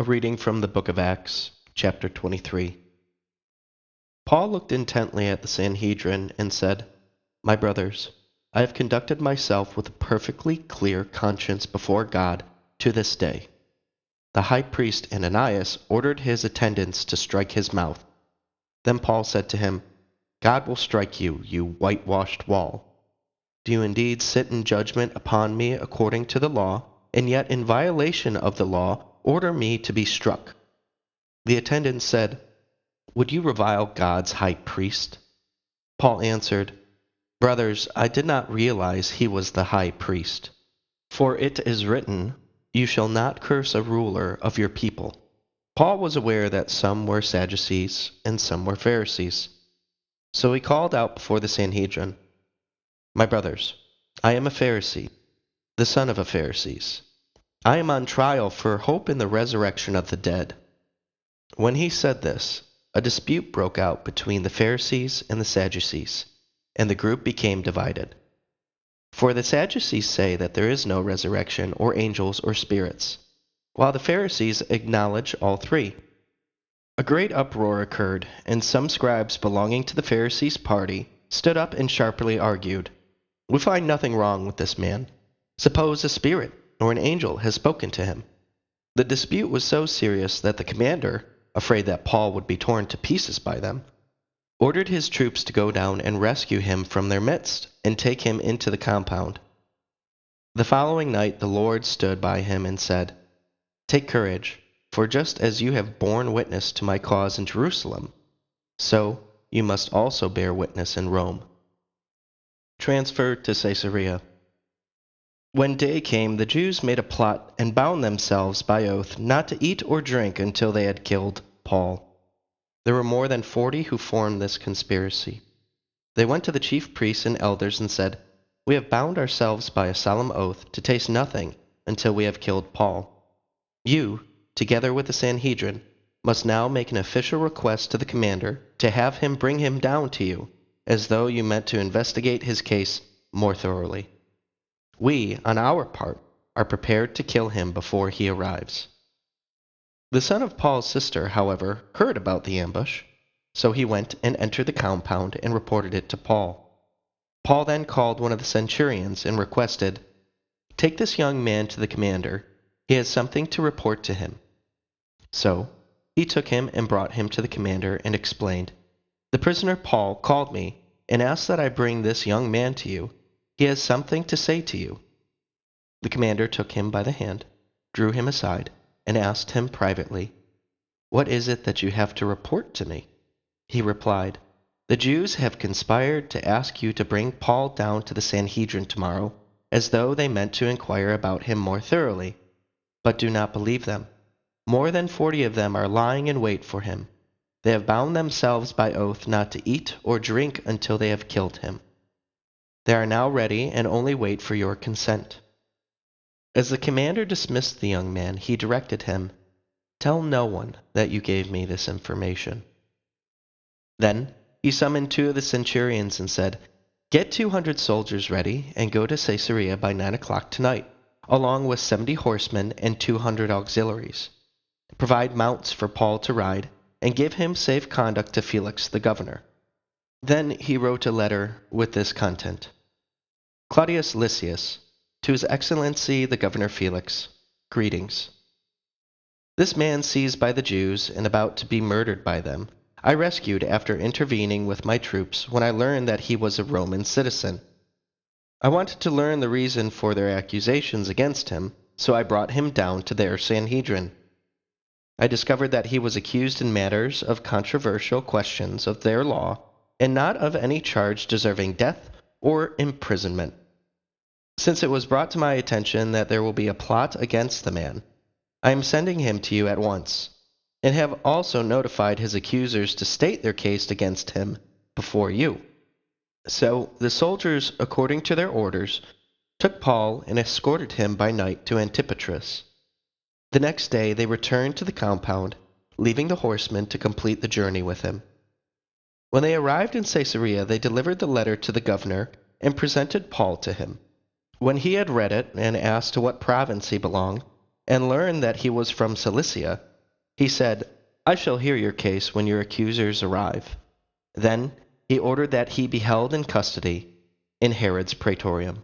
A reading from the book of Acts, chapter 23. Paul looked intently at the Sanhedrin and said, "My brothers, I have conducted myself with a perfectly clear conscience before God to this day." The high priest Ananias ordered his attendants to strike his mouth. Then Paul said to him, "God will strike you, you whitewashed wall. Do you indeed sit in judgment upon me according to the law, and yet in violation of the law order me to be struck?" The attendants said, "Would you revile God's high priest?" Paul answered, "Brothers, I did not realize he was the high priest. For it is written, 'You shall not curse a ruler of your people.'" Paul was aware that some were Sadducees and some were Pharisees. So he called out before the Sanhedrin, "My brothers, I am a Pharisee, the son of a Pharisee. I am on trial for hope in the resurrection of the dead." When he said this, a dispute broke out between the Pharisees and the Sadducees, and the group became divided. For the Sadducees say that there is no resurrection or angels or spirits, while the Pharisees acknowledge all three. A great uproar occurred, and some scribes belonging to the Pharisees' party stood up and sharply argued, "We find nothing wrong with this man. Suppose a spirit or an angel has spoken to him." The dispute was so serious that the commander, afraid that Paul would be torn to pieces by them, ordered his troops to go down and rescue him from their midst and take him into the compound. The following night the Lord stood by him and said, "Take courage, for just as you have borne witness to my cause in Jerusalem, so you must also bear witness in Rome." Transferred to Caesarea. When day came, the Jews made a plot and bound themselves by oath not to eat or drink until they had killed Paul. There were more than 40 who formed this conspiracy. They went to the chief priests and elders and said, "We have bound ourselves by a solemn oath to taste nothing until we have killed Paul. You, together with the Sanhedrin, must now make an official request to the commander to have him bring him down to you, as though you meant to investigate his case more thoroughly. We, on our part, are prepared to kill him before he arrives." The son of Paul's sister, however, heard about the ambush, so he went and entered the compound and reported it to Paul. Paul then called one of the centurions and requested, "Take this young man to the commander. He has something to report to him." So he took him and brought him to the commander and explained, "The prisoner Paul called me and asked that I bring this young man to you. He has something to say to you." The commander took him by the hand, drew him aside, and asked him privately, "What is it that you have to report to me?" He replied, "The Jews have conspired to ask you to bring Paul down to the Sanhedrin tomorrow, as though they meant to inquire about him more thoroughly. But do not believe them. More than 40 of them are lying in wait for him. They have bound themselves by oath not to eat or drink until they have killed him. They are now ready and only wait for your consent." As the commander dismissed the young man, he directed him, "Tell no one that you gave me this information." Then he summoned 2 of the centurions and said, "Get 200 soldiers ready and go to Caesarea by 9 o'clock tonight, along with 70 horsemen and 200 auxiliaries. Provide mounts for Paul to ride, and give him safe conduct to Felix the governor." Then he wrote a letter with this content: "Claudius Lysias, to His Excellency the Governor Felix, greetings. This man seized by the Jews and about to be murdered by them, I rescued after intervening with my troops when I learned that he was a Roman citizen. I wanted to learn the reason for their accusations against him, so I brought him down to their Sanhedrin. I discovered that he was accused in matters of controversial questions of their law, and not of any charge deserving death or imprisonment. Since it was brought to my attention that there will be a plot against the man, I am sending him to you at once, and have also notified his accusers to state their case against him before you." So the soldiers, according to their orders, took Paul and escorted him by night to Antipatris. The next day they returned to the compound, leaving the horsemen to complete the journey with him. When they arrived in Caesarea, they delivered the letter to the governor and presented Paul to him. When he had read it and asked to what province he belonged, and learned that he was from Cilicia, He said, I shall hear your case when your accusers arrive. Then he ordered that he be held in custody in Herod's praetorium.